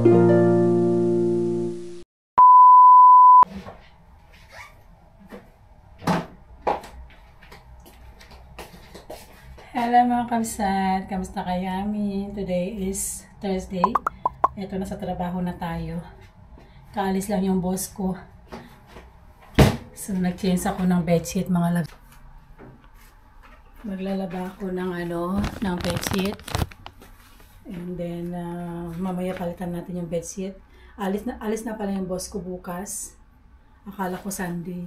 Hello mga kamsat, kamusta kayami? Today is Thursday. Ito na sa trabaho na tayo. Kaalis lang yung boss ko. So nag-change ako ng bedsheet mga love. Maglalaba ako ng ng bedsheet. And then mamaya palitan natin yung bedsheet. Alis na pala yung boss ko bukas. Akala ko Sunday.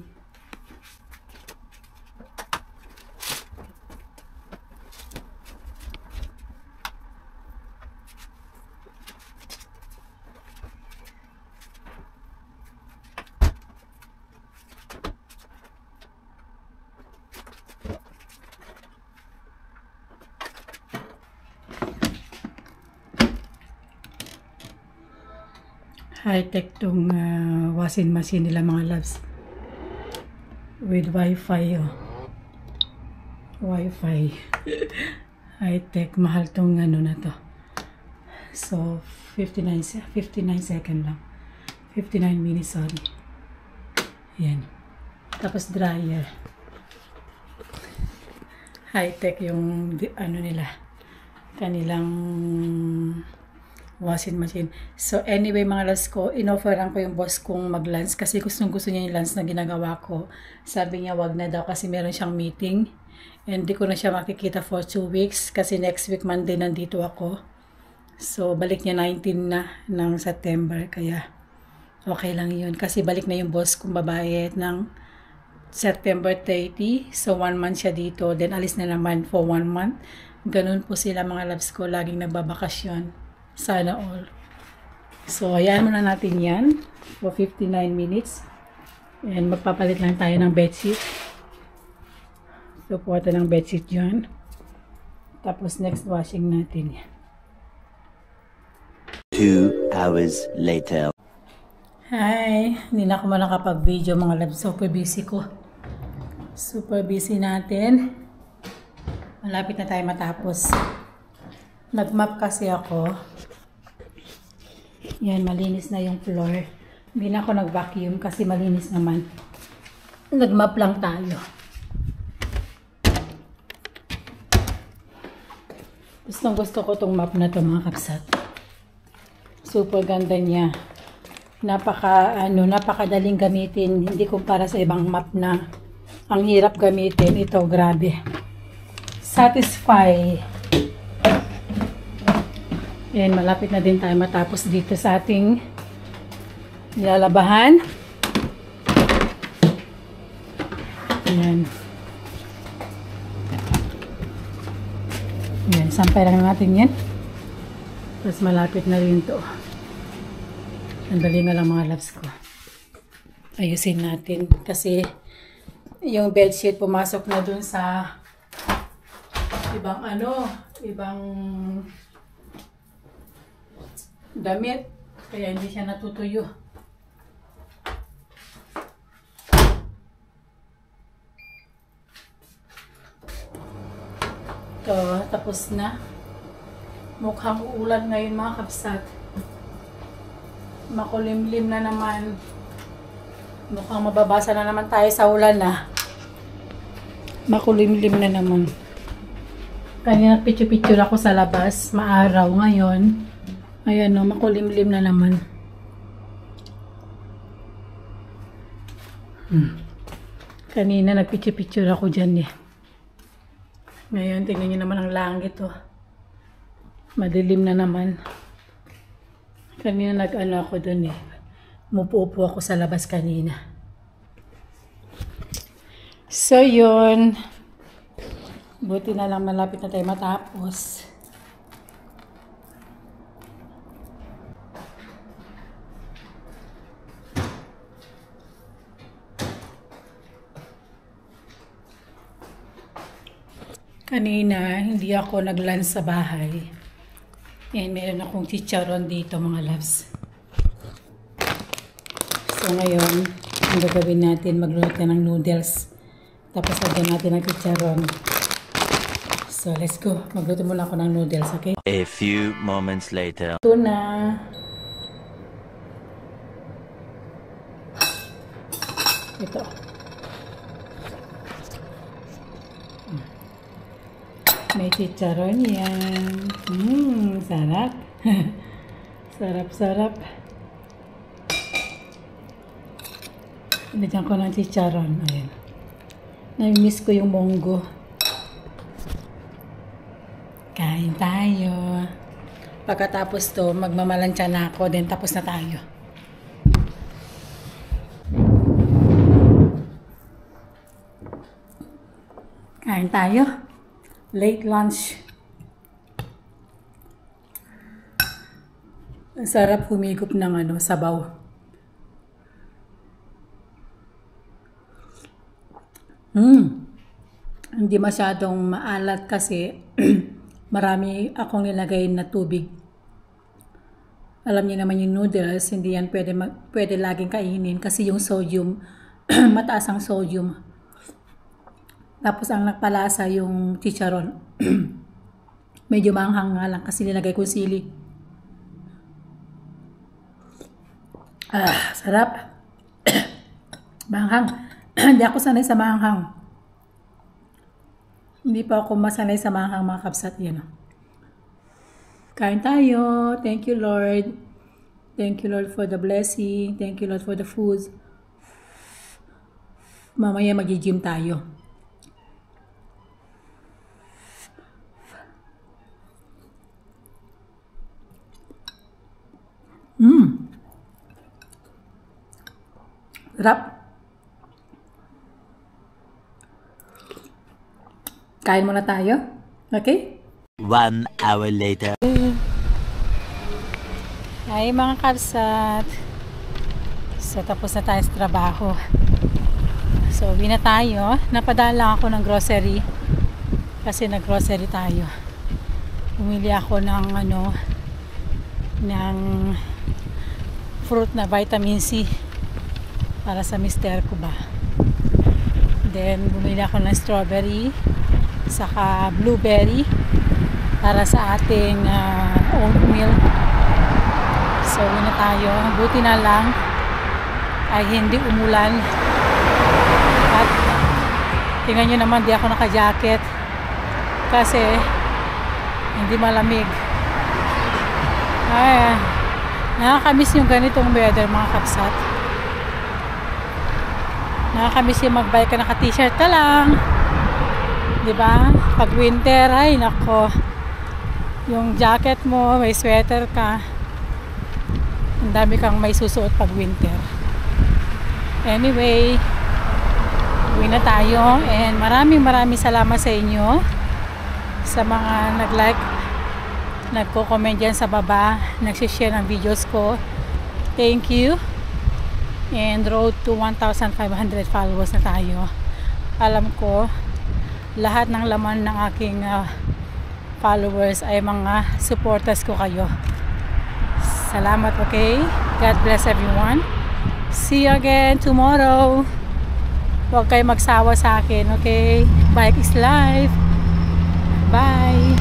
High-tech tong washing machine nila mga loves. With Wi-Fi. Oh. Wi-Fi. High-tech. Mahal tong na to. So, 59 second lang. 59 minutes, sorry. Yan. Tapos dryer. High-tech yung nila. Kanilang washing machine. So anyway mga loves ko, inofferan ko yung boss kong mag-lunch kasi gusto niya yung lunch na ginagawa ko. Sabi niya wag na daw kasi meron siyang meeting. And di ko na siya makikita for 2 weeks kasi next week Monday nandito ako. So balik niya 19 na ng September kaya okay lang yun. Kasi balik na yung boss kong babae ng September 30. So 1 month siya dito. Then alis na naman for 1 month. Ganun po sila mga loves ko. Laging nagbabakasyon. Sana all. So, ayan muna natin yan for 59 minutes. And magpapalit lang tayo ng bedsheet. So, puha tayo ng bedsheet dyan. Tapos, next washing natin. 2 hours later. Hi! Hindi na ako man nakapag-video mga loves. Super busy ko. Super busy natin. Malapit na tayo matapos. Nag-map kasi ako. Yan, malinis na yung floor. Hindi na ako nag-vacuum kasi malinis naman. Nag-map lang tayo. Gusto ko tong map na to mga kapsat. Super ganda niya. Napakadaling gamitin. Hindi kumpara sa ibang map na ang hirap gamitin. Ito, grabe. Satisfy. Ayan, malapit na din tayo matapos dito sa ating nilalabahan. Ayan. Ayan, sampay lang natin yan. Tapos malapit na rin to. Sandali na lang mga loves ko. Ayusin natin kasi yung bedsheet pumasok na dun sa ibang damit, kaya hindi siya natutuyo. Ito, tapos na. Mukhang uulan ngayon mga kapsat. Makulimlim na naman. Mukhang mababasa na naman tayo sa ulan na. Makulimlim na naman. Kanya nagpicture-picture ako sa labas. Maaraw ngayon. Ayan o, makulimlim na naman. Kanina nagpicture-picture ako dyan eh. Ngayon, tingnan nyo naman ang langit o. Madilim na naman. Kanina ako dun eh. Mupo-upo ako sa labas kanina. So yun. Buti na lang malapit na tayo matapos. Kanina, hindi ako nag-lunch sa bahay. Yan, meron akong chicharon dito mga loves. So ngayon, ang gagawin natin, magluto ng noodles. Tapos lagyan natin ng chicharon. So let's go. Magluto muna ako ng noodles, okay? A few moments later. Ito na. Ito. May chicharon yan. Sarap. Sarap-sarap. Lagyan ko ng chicharon. Ayan. Na-miss ko yung monggo. Kain tayo. Pagkatapos to, magmamalansya na ako. Then tapos na tayo. Kain tayo. Late lunch. Ang sarap humigop ng sabaw. Hindi masyadong maalat kasi marami akong nilagay na tubig. Alam niyo naman yung noodles, hindi yan pwede laging kainin kasi yung sodium, mataas ang sodium. Tapos ang nagpalasa yung chicharon. Medyo manghang nga lang kasi nilagay ko sili. Sarap. Manghang. Hindi ako sanay sa manghang. Hindi pa ako masanay sa manghang mga kapsat. Yan. Kain tayo. Thank you, Lord. Thank you, Lord, for the blessing. Thank you, Lord, for the food. Mamaya mag-gym tayo. Sarap. Kain muna tayo. Okay? 1 hour later. Ay mga kapsat. So tapos na tayo sa trabaho. So uwi na tayo. Napadala ako ng grocery. Kasi nag-grocery tayo. Bumili ako ng ng fruit na vitamin C para sa mister ko ba. Then bumili ako ng strawberry saka blueberry para sa ating oatmeal. So uwi na tayo. Buti na lang ay hindi umulan at tingnan nyo naman di ako naka-jacket kasi hindi malamig. Ay, nakakamiss yung ganitong weather mga kapsat. Nakakamiss yung mag-bike ka, naka-t-shirt ka lang. Diba? Pag winter, ay nako. Yung jacket mo, may sweater ka. Ang dami kang may susuot pag winter. Anyway, uwi na tayo. And maraming salamat sa inyo. Sa mga nag-like, nagko-comment dyan sa baba, nagsishare ng videos ko. Thank you. And road to 1,500 followers na tayo. Alam ko, lahat ng laman ng aking followers ay mga supporters ko kayo. Salamat, okay? God bless everyone. See you again tomorrow. Huwag kayo magsawa sa akin, okay? Bike is life. Bye!